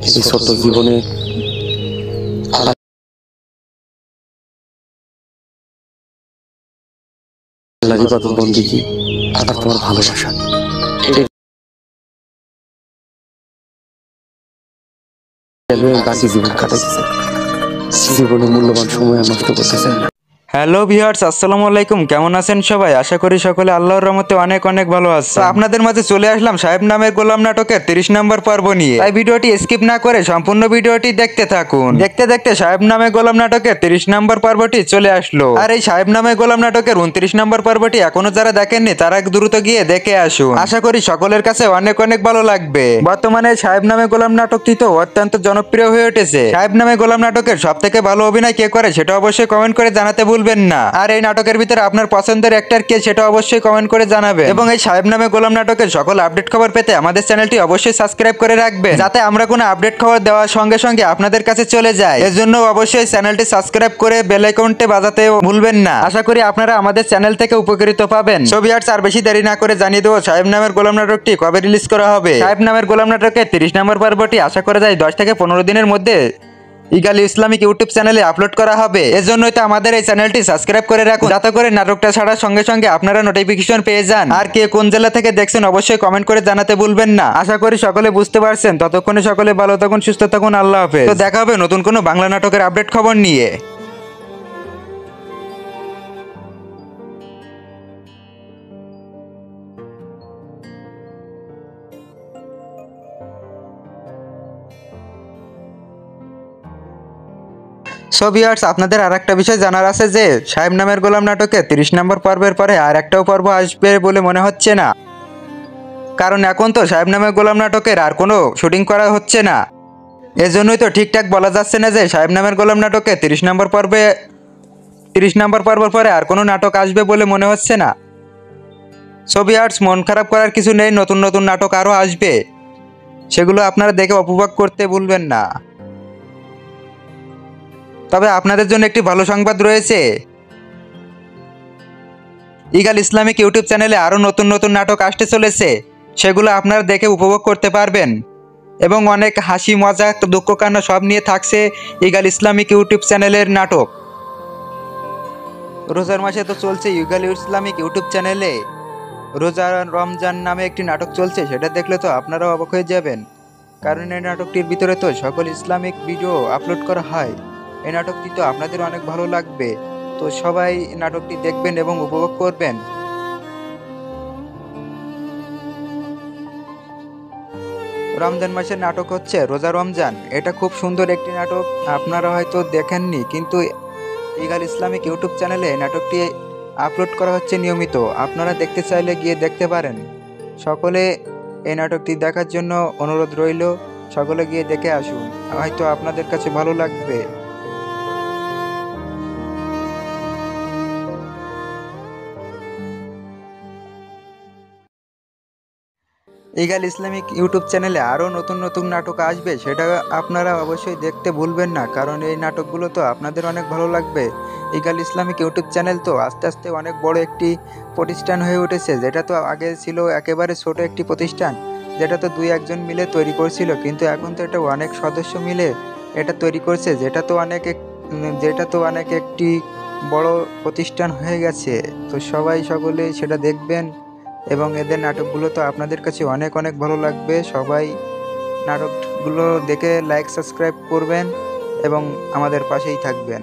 এই ছোট্ট জীবনে আল্লাহর ইবাদত বন্দেগী আর তোমার ভালোবাসা, বাকি জীবন কাটাইতেছে, জীবনে মূল্যবান সময় নষ্ট করতেছেন না। হ্যালো ভিউয়ার্স, আসসালামু আলাইকুম। কেমন আছেন সবাই? আশা করি সকলে আল্লাহর রহমতে অনেক অনেক ভালো আছে। আপনাদের মাঝে চলে আসলাম সাহেব নামের গোলাম নাটকের 30 নম্বর পর্ব নিয়ে। তাই ভিডিওটি স্কিপ না করে সম্পূর্ণ ভিডিওটি দেখতে থাকুন। দেখতে দেখতে সাহেব নামে গোলাম নাটকের 30 নম্বর পর্বটি চলে আসলো। আর এই সাহেব নামে গোলাম নাটকের 29 নম্বর পর্বটি এখনো যারা দেখেননি তারা দ্রুত গিয়ে দেখে আসুন। আশা করি সকলের কাছে অনেক অনেক ভালো লাগবে। বর্তমানে সাহেব নামে গোলাম নাটকটি তো অত্যন্ত জনপ্রিয় হয়ে উঠেছে। সাহেব নামে গোলাম নাটকের সব থেকে ভালো অভিনয় কে করে সেটা অবশ্যই কমেন্ট করে জানাতে ভুলবেন না। আর এই নাটকের ভিতরে আপনার পছন্দের অ্যাক্টর কে সেটা অবশ্যই কমেন্ট করে জানাবেন। এবং এই সাহেব নামে গোলাম নাটকের সকল আপডেট খবর পেতে আমাদের চ্যানেলটি অবশ্যই সাবস্ক্রাইব করে রাখবেন, যাতে আমরা কোনো আপডেট খবর দেওয়ার সঙ্গে সঙ্গে আপনাদের কাছে চলে যায়। এর জন্য অবশ্যই চ্যানেলটি সাবস্ক্রাইব করে বেল আইকনটি বাজাতে ভুলবেন না। আশা করি আপনারা আমাদের চ্যানেল থেকে উপকৃত পাবেন। সো ভিউয়ার্স, আর বেশি দেরি না করে জানিয়ে দেবো সাহেব নামের গোলাম নাটকটি কবে রিলিজ করা হবে। সাহেব নামের গোলাম নাটকের 30 নম্বর পর্বটি আশা করা যায় 10 থেকে 15 দিনের মধ্যে ইগাল ইসলামিক ইউটিউব চ্যানেলে আপলোড করা হবে। এজন্যই তো আমাদের এই চ্যানেলটি সাবস্ক্রাইব করে রাখুন, যাতে করে নাটকটা ছাড়ার সঙ্গে সঙ্গে আপনারা নোটিফিকেশন পেয়ে যান। আর কে কোন জেলা থেকে দেখছেন অবশ্যই কমেন্ট করে জানাতে ভুলবেন না। আশা করি সকলে বুঝতে পারছেন। ততক্ষণে সকলে ভালো থাকুন, সুস্থ থাকুন। আল্লাহ হাফেজ। তো দেখা হবে নতুন কোনো বাংলা নাটকের আপডেট খবর নিয়ে। সো ভিউয়ার্স, আপনাদের আর একটা বিষয় জানার আছে যে সাহেব নামের গোলাম নাটকে 30 নম্বর পর্বের পরে আর একটাও পর্ব আসবে বলে মনে হচ্ছে না। কারণ এখন তো সাহেব নামের গোলাম নাটকের আর কোনো শুটিং করা হচ্ছে না। এজন্যই তো ঠিকঠাক বলা যাচ্ছে না যে সাহেব নামের গোলাম নাটকে 30 নম্বর পর্বের পরে আর কোনো নাটক আসবে বলে মনে হচ্ছে না। সো ভিউয়ার্স, মন খারাপ করার কিছু নেই, নতুন নতুন নাটক আরও আসবে, সেগুলো আপনারা দেখে উপভোগ করতে ভুলবেন না। তবে আপনাদের জন্য একটি ভালো সংবাদ রয়েছে। ইগাল ইসলামিক ইউটিউব চ্যানেলে আরও নতুন নতুন নাটক আসতে চলেছে, সেগুলো আপনারা দেখে উপভোগ করতে পারবেন। এবং অনেক হাসি মজা দুঃখ কান্না সব নিয়ে থাকছে ইগাল ইসলামিক ইউটিউব চ্যানেলের নাটক। রোজার মাসে তো চলছে ইগাল ইসলামিক ইউটিউব চ্যানেলে রোজা রমজান নামে একটি নাটক চলছে, সেটা দেখলে তো আপনারাও অবাক হয়ে যাবেন। কারণ এই নাটকটির ভিতরে তো সকল ইসলামিক ভিডিও আপলোড করা হয়। এই নাটকটি তো আপনাদের অনেক ভালো লাগবে। তো সবাই নাটকটি দেখবেন এবং উপভোগ করবেন। রমজান মাসের নাটক হচ্ছে রোজা রমজান। এটা খুব সুন্দর একটি নাটক, আপনারা হয়তো দেখেননি, কিন্তু ইগাল ইসলামিক ইউটিউব চ্যানেলে নাটকটি আপলোড করা হচ্ছে নিয়মিত। আপনারা দেখতে চাইলে গিয়ে দেখতে পারেন। সকলে এই নাটকটি দেখার জন্য অনুরোধ রইল, সকলে গিয়ে দেখে আসুন, হয়তো আপনাদের কাছে ভালো লাগবে। ইগাল ইসলামিক ইউটিউব চ্যানেলে আরও নতুন নতুন নাটক আসবে, সেটা আপনারা অবশ্যই দেখতে ভুলবেন না, কারণ এই নাটকগুলো তো আপনাদের অনেক ভালো লাগবে। ইগাল ইসলামিক ইউটিউব চ্যানেল তো আস্তে আস্তে অনেক বড় একটি প্রতিষ্ঠান হয়ে উঠেছে, যেটা তো আগে ছিল একেবারে ছোট একটি প্রতিষ্ঠান, যেটা তো 2-1 জন মিলে তৈরি করছিল, কিন্তু এখন তো এটা অনেক সদস্য মিলে এটা তৈরি করছে, যেটা তো অনেক একটি বড় প্রতিষ্ঠান হয়ে গেছে। তো সবাই সকলে সেটা দেখবেন এবং এদের নাটকগুলো তো আপনাদের কাছে অনেক অনেক ভালো লাগবে। সবাই নাটকগুলো দেখে লাইক সাবস্ক্রাইব করবেন এবং আমাদের পাশেই থাকবেন।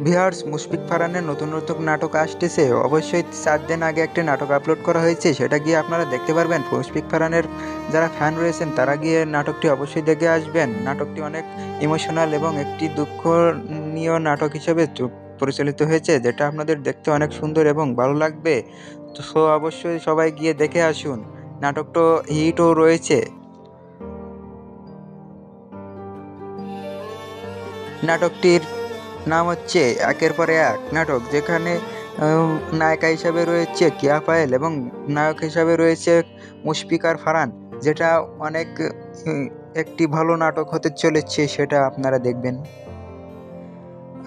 ভিউয়ার্স, মুশফিক ফারহানের নতুন নতুন নাটক আসতেছে। অবশ্যই 4 দিন আগে একটা নাটক আপলোড করা হয়েছে, সেটা গিয়ে আপনারা দেখতে পারবেন। মুশফিক ফারহানের যারা ফ্যান রয়েছেন তারা গিয়ে নাটকটি অবশ্যই দেখে আসবেন। নাটকটি অনেক ইমোশনাল এবং একটি দুঃখনীয় নাটক হিসেবে পরিচালিত হয়েছে, যেটা আপনাদের দেখতে অনেক সুন্দর এবং ভালো লাগবে। তো অবশ্যই সবাই গিয়ে দেখে আসুন। নাটকটা হিটও রয়েছে। নাটকটির নাম হচ্ছে একের পর এক নাটক, যেখানে নায়িকা হিসাবে রয়েছে কিয়া পায়েল এবং নায়ক হিসাবে রয়েছে মুশফিক আর ফারহান, যেটা অনেক একটি ভালো নাটক হতে চলেছে, সেটা আপনারা দেখবেন।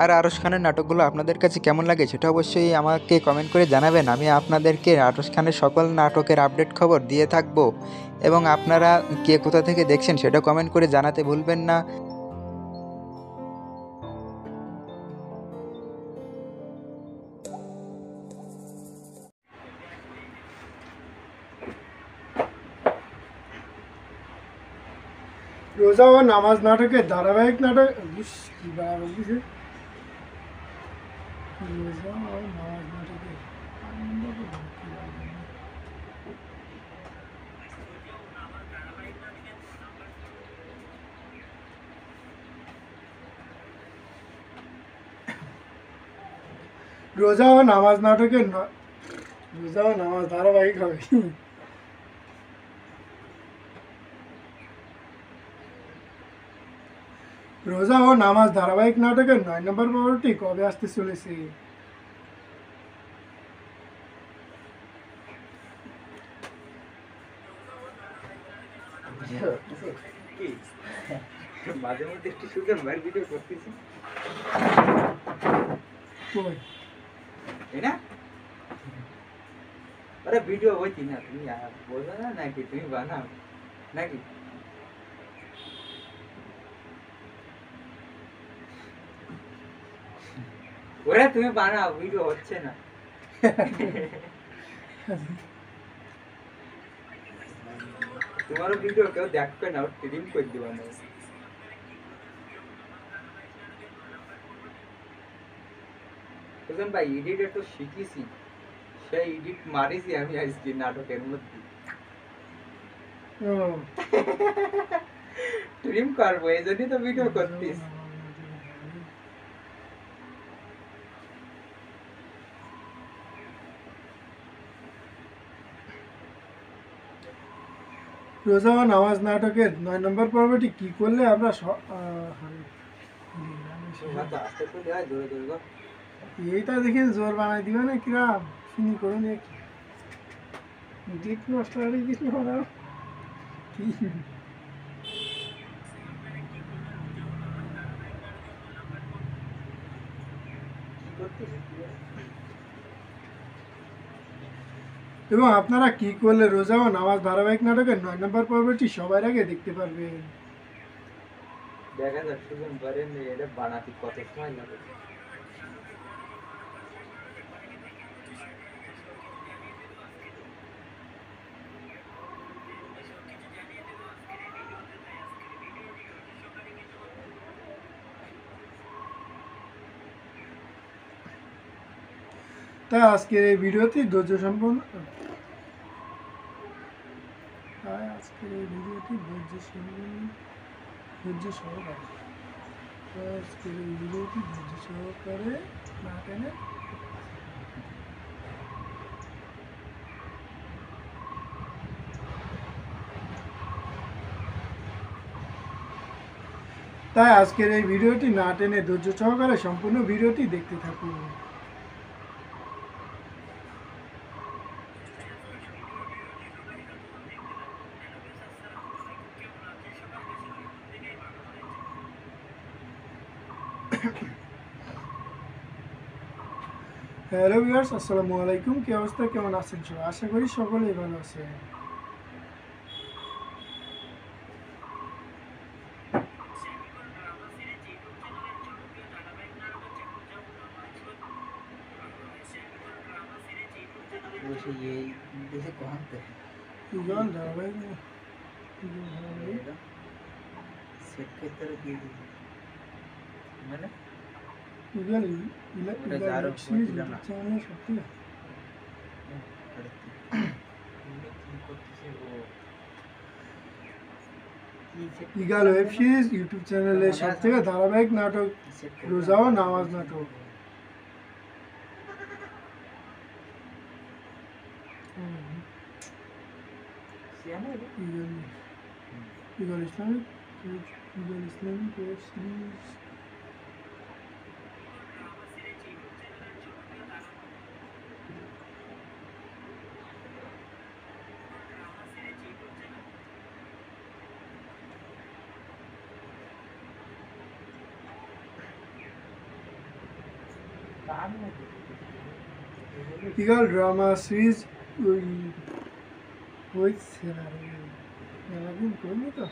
আর আরশ খানের নাটকগুলো আপনাদের কাছে কেমন লাগে সেটা অবশ্যই আমাকে কমেন্ট করে জানাবেন। আমি আপনাদেরকে আরশ খানের সকল নাটকের আপডেট খবর দিয়ে থাকবো এবং আপনারা কে কোথা থেকে দেখছেন সেটা কমেন্ট করে জানাতে ভুলবেন না। রোজা ও নামাজ নাটকের ধারাবাহিক নাটক কি বাবা বলছে রোজা ও নামাজ নাটকের রোজা ও নামাজ নাটকের রোজা ও নামাজ ধারাবাহিক হবে। রোজা ও নামাজ ধারাবাহিক নাটকের 9 নম্বর পর্বটি কবে আসতে চলেছে? মাঝে মধ্যে একটু সুন্দর ভাই ভিডিও করতেছি কই? তাই না? আরে ভিডিও হইতি না, তুমি বোঝো না নাকি? তুমি বানাও নাকি? ওরা তুমি বানাও, ভিডিও হচ্ছে না। তোমারও ভিডিও কেউ দেখবে না, ট্রিম করে দিবা না। বুঝলেন ভাই, এডিট একটু শিখেছি, সেই এডিট মারিছি আমি আজকে নাটকের মধ্যে। ও ট্রিম করবো, এই জন্যই তো ভিডিও করতিস। রোজা ও নামাজ নাটকের 9 নম্বর পর্বটি কি করলে আমরা এইটা দেখে জোর বানাই দিবে না কিরা শুনি করুন দিক নষ্ট হয়ে কিছু না কি এবং আপনারা কি করলে রোজা ও নামাজ ধারাবাহিক নাটকের 9 নম্বর পর্বটি সবার আগে দেখতে পারবেন? দেখা যাক সুজন পারেন এটা বানাতে কত সময় লাগে। তাই আজকের এই ভিডিওটি ধৈর্য সম্পন্ন সহকারে না টেনে তাই আজকের এই ভিডিওটি না টেনে ধৈর্য সহকারে সম্পূর্ণ ভিডিওটি দেখতে থাকুন। হ্যালো ভিউয়ার্স, আসসালামু আলাইকুম। কি অবস্থা, কেমন আছেন সবাই? আশা করি সকলেই ভালো আছেন। ইগল ধারাবাহিক মানে ইগল চ্যানেল সত্যি ইগাল ওয়েব সিরিজ ইউটিউব চ্যানেলে সব থেকে ধারাবাহিক নাটক রোজা ও নামাজ নাটক। Eagle Islamic web series eagle drama series ওই হয়েছে না রে, মেলাদিন করলি তো।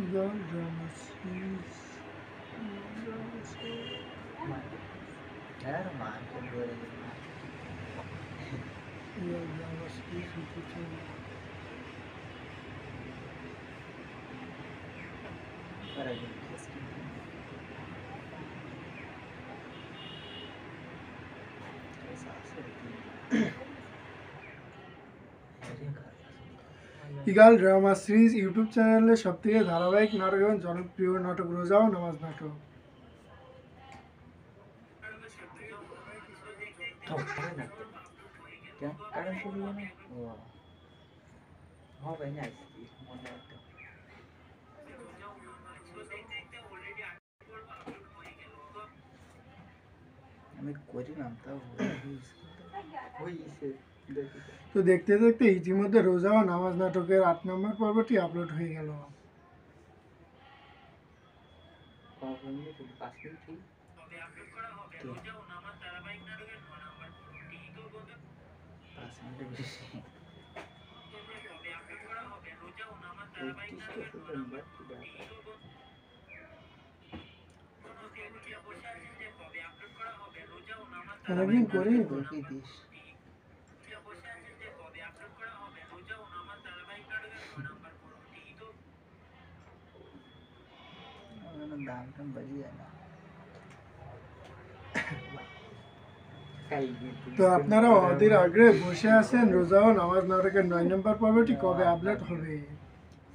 Eagle drama series eagle drama series YouTube channel. Eagle drama series YouTube চ্যানেলে সবথেকে ধারাবাহিক নাটক এবং জনপ্রিয় নাটক রোজা ও নামাজ নাটক। আমি করি না তাও হয়েছে দেখি তো দেখতে দেখতে ইতিমধ্যে রোজা ও নামাজ নাটকের ৮ নম্বর পর্বটি আপলোড হয়ে গেল। অনেকদিন করিনি তো। দাম টাম বাড়িয়ে যায় না। তো আপনারা অধীর আগ্রহে বসে আছেন রোজা ও নামাজ নাটকের ৯ নম্বর পর্বটি কবে আপলোড হবে।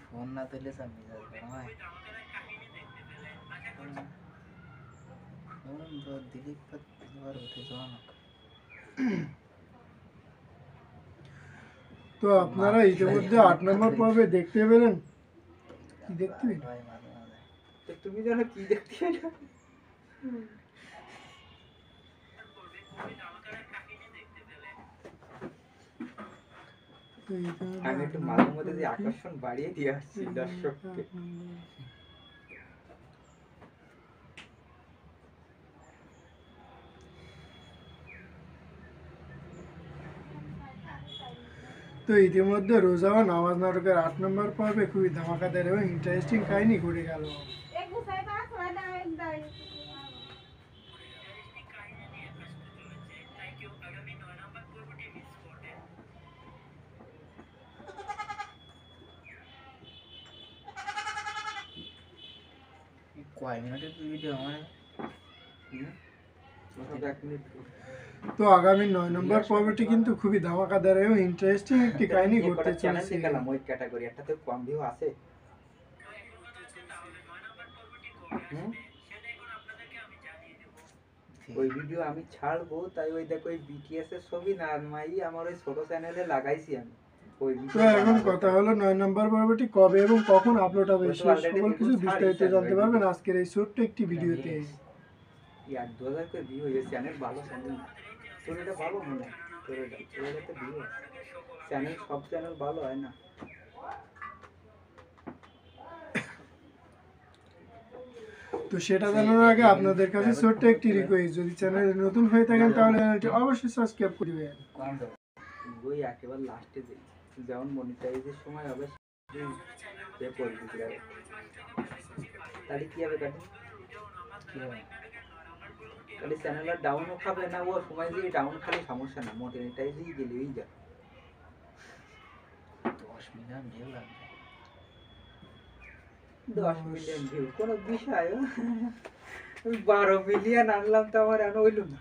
ফোন না তুলে সব মেজাজ গরম হয়। ফোন তো দিলীপ এবার উঠে যাওয়া না। তো আপনারা ইতিমধ্যে ৮ নম্বর পর্বে দেখতে পেলেন। কি দেখতে পেলেন? ভাই মাঝে মাঝে তো তুমি জানো কি দেখতে পেলে? তো ইতিমধ্যে আমি একটু মাঝে মধ্যে যে আকর্ষণ বাড়িয়ে দিয়ে আসছি দর্শককে। তো ইতিমধ্যে রোজা ও নামাজ নাটকের ৮ নম্বর পর্বে খুবই ধামাকাদার এবং ইন্টারেস্টিং কাহিনী ঘটে গেল। কয় মিনিটের ভিডিও আমার তো আগামী ৯ নম্বর পর্বটি কিন্তু খুবই ধামাকাদার এবং ইন্টারেস্টিং একটি কাহিনী ঘটতে চলেছে। ওই ক্যাটাগরি একটা তো কম ভিউ আছে। ওই ভিডিও আমি ছাড়বো তাই ওই দেখো ওই বিটিএস এর ছবি না মাই আমার ওই ছোট চ্যানেলে লাগাইছি আমি ওই তো এখন কথা হলো ৯ নম্বর পর্বটি কবে এবং কখন আপলোড হবে সে সকল কিছু বিস্তারিত জানতে পারবেন আজকের এই ছোট্ট একটি ভিডিওতে। ১-২ করে ভিউ হয়েছে চ্যানেল ভালো চ্যানেল তোর এটা ভালো মনে হয় তোর এটা ভিউ আছে চ্যানেল সব চ্যানেল ভালো হয় না। তো সেটা জানার আগে আপনাদের কাছে ছোট্ট একটি রিকোয়েস্ট, যদি চ্যানেলে নতুন হয়ে থাকেন তাহলে চ্যানেলটি অবশ্যই সাবস্ক্রাইব করবেন। ওই একেবারে লাস্টে দিই যেমন মনিটাইজের সময় হবে পে করবি তাহলে কি হবে কাটে তাহলে চ্যানেলের ডাউনও খাবে না ও সময় দিয়ে ডাউন খালি সমস্যা না মনিটাইজই গেলেই যা 10 মিলিয়ন ভিউ লাগবে 10 মিলিয়ন ভিউ কোনো বিষয় 12 মিলিয়ন আনলাম তো আমার আর হইল না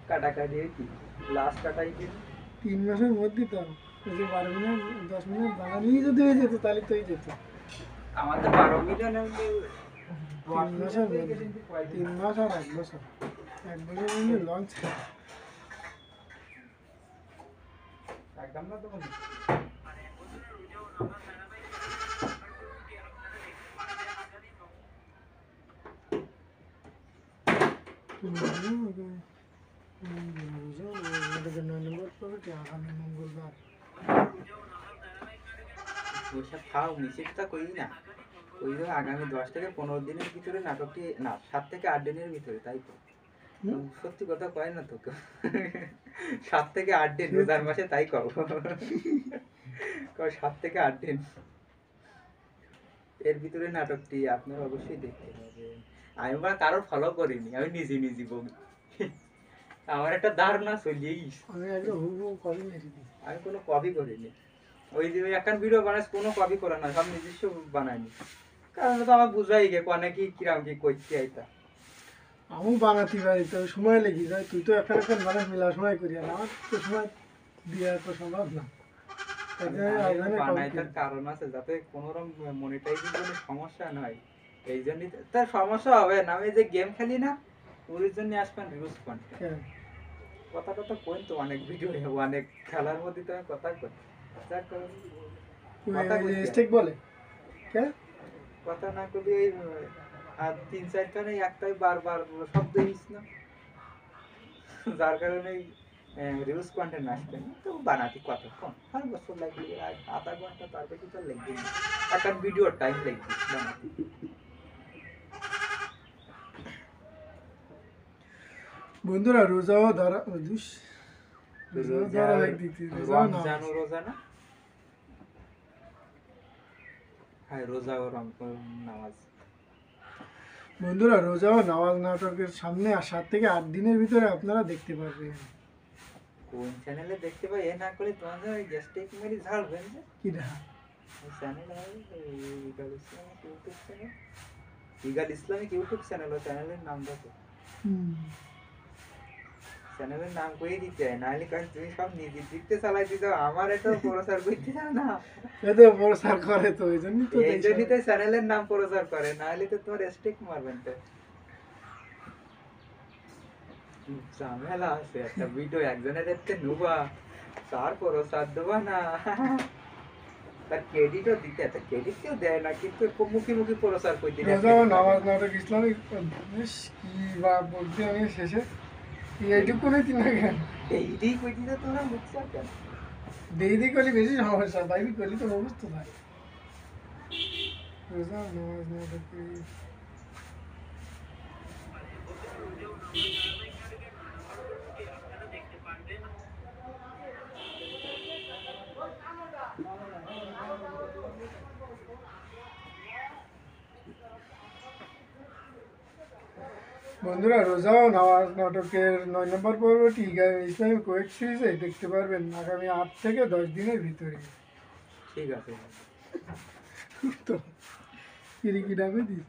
কাটাকাটি কি লাস্ট কাটাই দিন 3 মাসের মধ্যে তো এই যে 12 মিনিট 10 মিনিট বাঙালি যদি হয়ে যেত তাহলে তো হয়ে যেত। আমাদের 12 মিলিয়ন 3 মাসের মধ্যে 3 মাস আর 1 বছর 1 বছর মধ্যে লঞ্চ। একদম না তো নম্বর পর্বটি আগামী মঙ্গলবার। ওইসব খাও মিশিকটা করি না, ওই যে আগামী 10 থেকে 15 দিনের ভিতরে নাটকটি, না 7 থেকে 8 দিনের ভিতরে, তাই তো সত্যি কথা কয় না তো কেউ। 7 থেকে 8 দিন রোজার মাসে, তাই কও 7 থেকে 8 দিন এর ভিতরে নাটকটি আপনার অবশ্যই দেখতে হবে। আমি বা কারোর ফলো করিনি, আমি নিজে নিজে বলি। আমার একটা ধারণা চলিয়েই, আমি একদম হুবহু কপি মেরে দিই। আমি কোনো কপি করিনি। ওই যে একখান ভিডিও বানাস, কোনো কপি করা না, সব নিজস্ব বানাইনি। কারণ তো আমার বুঝাই গে কোনে কি কিরাম কি করতে আইতা। আমি বানাতে পারি, তবে সময় লেগে যায়। তুই তো একটা মানুষ মিলা সময় করি, আর আমার তো সময় দিয়ে তো সম্ভব না। তাই জন্য আয়োজনে কম বানাইতার করি। কারণ আছে, যাতে কোনো রকম মনিটাইজেশনের সমস্যা নয়। এই জন্যই তার সমস্যা হবে না। আমি যে গেম খেলি না, ওর জন্য আসবেন রিউজ কন্টেন্ট। হ্যাঁ। কথা কথা কই তো অনেক ভিডিও, অনেক খেলার মধ্যে তো আমি কথা কই। যাক কথা ওই কই, স্টেক বলে কে কথা না কবি ওই আর 3-4 খানে একটাই বারবার শব্দ ইস না, যার কারণে রিউজ কন্টেন্ট আসবে না। তো বানাতে কতক্ষণ, 5 বছর লাগবে, আধা ঘন্টা, তার বেশি তো লাগবে না। একটা ভিডিও টাইম লাগবে বানাতে। বন্ধুরা, রোজাও ধরা রোজাও ধরা দিতে রমজান ও রোজা না, হ্যাঁ রোজা ও নামাজ। বন্ধুরা, রোজাও নামাজ নাটকের সামনে 7 থেকে 8 দিনের ভিতরে আপনারা দেখতে পারবেন। কোন চ্যানেলে দেখতে পাই, এ না করলে তোমাদের ওই গ্যাস্ট্রিক মেরি ঝাড়বেন যে কি দেখা চ্যানেল হয়, ইগাল ইসলামিক ইউটিউব চ্যানেল, ইগাল ইসলামিক ইউটিউব চ্যানেল। ও চ্যানেলের নাম দেখো, চ্যানেলের নাম কই দিতে হয়, নাহলে কারণ তুমি সব নিজে দিতে চালাই দিতে, আমার এটা প্রচার করতে চাও না। এই তো প্রচার করে, তো এই জন্যই তো এই জন্যই তো চ্যানেলের নাম প্রচার করে, নাহলে তো তোমার স্টিক মারবেন তো। ঝামেলা আছে, একটা ভিডিও একজনের দেখতে নুবা, তার প্রচার দেবা না, তার ক্রেডিটও দিতে, তার ক্রেডিট কেউ দেয় না, কিন্তু মুখে মুখে প্রচার করে দিলে রোজাও নামাজ নাটক ইসলামিক বেশ কি বা বলতে আমি শেষে এইটুকু নেই তিন কেন এইটাই কই দিতে তোমরা বুঝছো কেন? দেরি করলে বেশি সমস্যা, বাইরে করলে তো অবস্থ থাকে। রোজাও নামাজ নাটকে বন্ধুরা, রোজাও নামাজ নাটকের 9 নম্বর পর্বটি ইসলামিক ওয়েব সিরিজে দেখতে পারবেন আগামী 8 থেকে 10 দিনের ভিতরে। ঠিক আছে, তো কি ডাকে দিস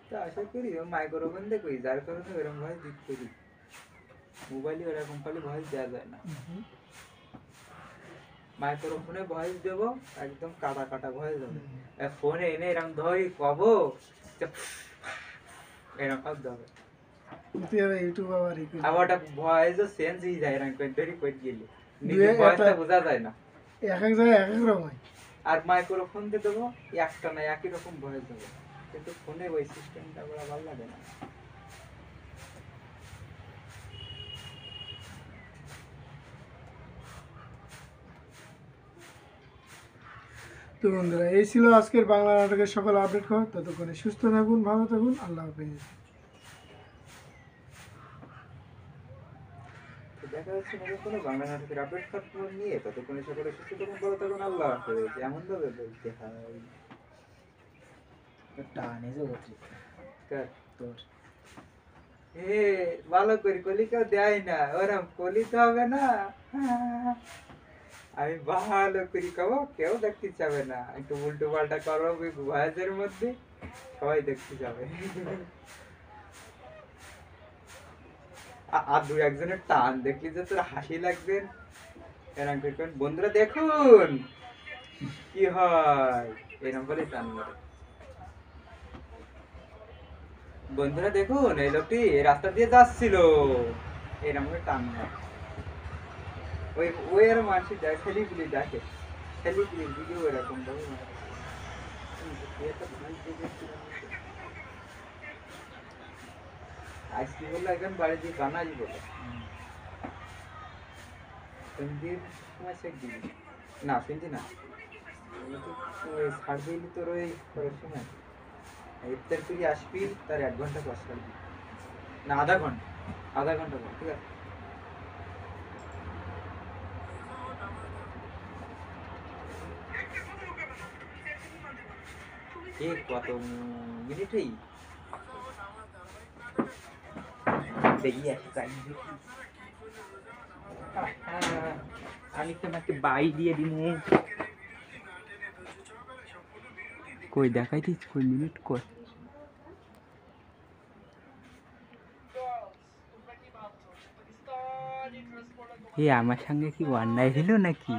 তো আশা করি মাইক্রোফোন দেখি, যার কারণে এরকম ভয়েস দিতে করি। মোবাইলে এরকম খালি ভয়েস দেওয়া যায় না, মাইক্রোফোনে ভয়েস দেবো, একদম কাটা কাটা ভয়েস হবে। ফোনে এনে এরকম ধরি কব, এরকম দেবে। তুই আবার ইউটিউব আবার আবার ওটা ভয়েসও চেঞ্জ হয়ে যায়, এরকম করে ধরি কই গেলে নিজের ভয়েসটা বোঝা যায় না। এক এক জায়গায় এক এক রকম হয়। আর মাইক্রোফোন দিয়ে দেবো, একটা না একই রকম ভয়েস দেবো, কিন্তু ফোনে ওই সিস্টেমটা বড় ভালো লাগে না। তো বন্ধুরা, এই ছিল আজকের বাংলা নাটকের সকল আপডেট খবর। ততক্ষণে সুস্থ থাকুন, ভালো থাকুন, আল্লাহ হাফেজ। দেখা যাচ্ছে নতুন কোনো বাংলা নাটকের আপডেট খবর নিয়ে, ততক্ষণে সকলে সুস্থ থাকুন, ভালো থাকুন, আল্লাহ হাফেজ। এমন ভাবে বলতে হয় টানে যে কার তোর এ ভালো করে কলি কেউ দেয় না, ওরম কলি তো হবে না। আমি ভালো করে খাবো, কেউ দেখতে যাবে না, একটু উল্টো পাল্টা করো ভয়েসের মধ্যে, সবাই দেখতে যাবে। আর 2-1 জনের টান দেখলি যে তোর হাসি লাগবে, এরকম করে বন্ধুরা দেখুন কি হয়, এরকম বলে টান মারে। বন্ধুরা দেখুন, এই লোকটি এই রাস্তা দিয়ে যাচ্ছিল, এরকম করে টান মারে। ওই ওই আর মানুষ যায়, সেলিব্রিটি ডাকে, সেলিব্রিটি ভিডিও এরকম ভাবে মারে। আজকে বললো এখন বাড়ি দিয়ে বানাই বলে সন্ধ্যের সময় চেক দিবি না শুনছি না ছাড় দিলি তোর ওই করার সময় ইফতার তুই আসবি তার 1 ঘন্টা পর ছাড়বি না আধা ঘন্টা পর ঠিক আছে কত মিনিটেই দেখি আসি টাইম দেখি আমি তোমাকে বাই দিয়ে দিব কই দেখাই দিস কই মিনিট কই আমার সঙ্গে কি অন্যায় হলো নাকি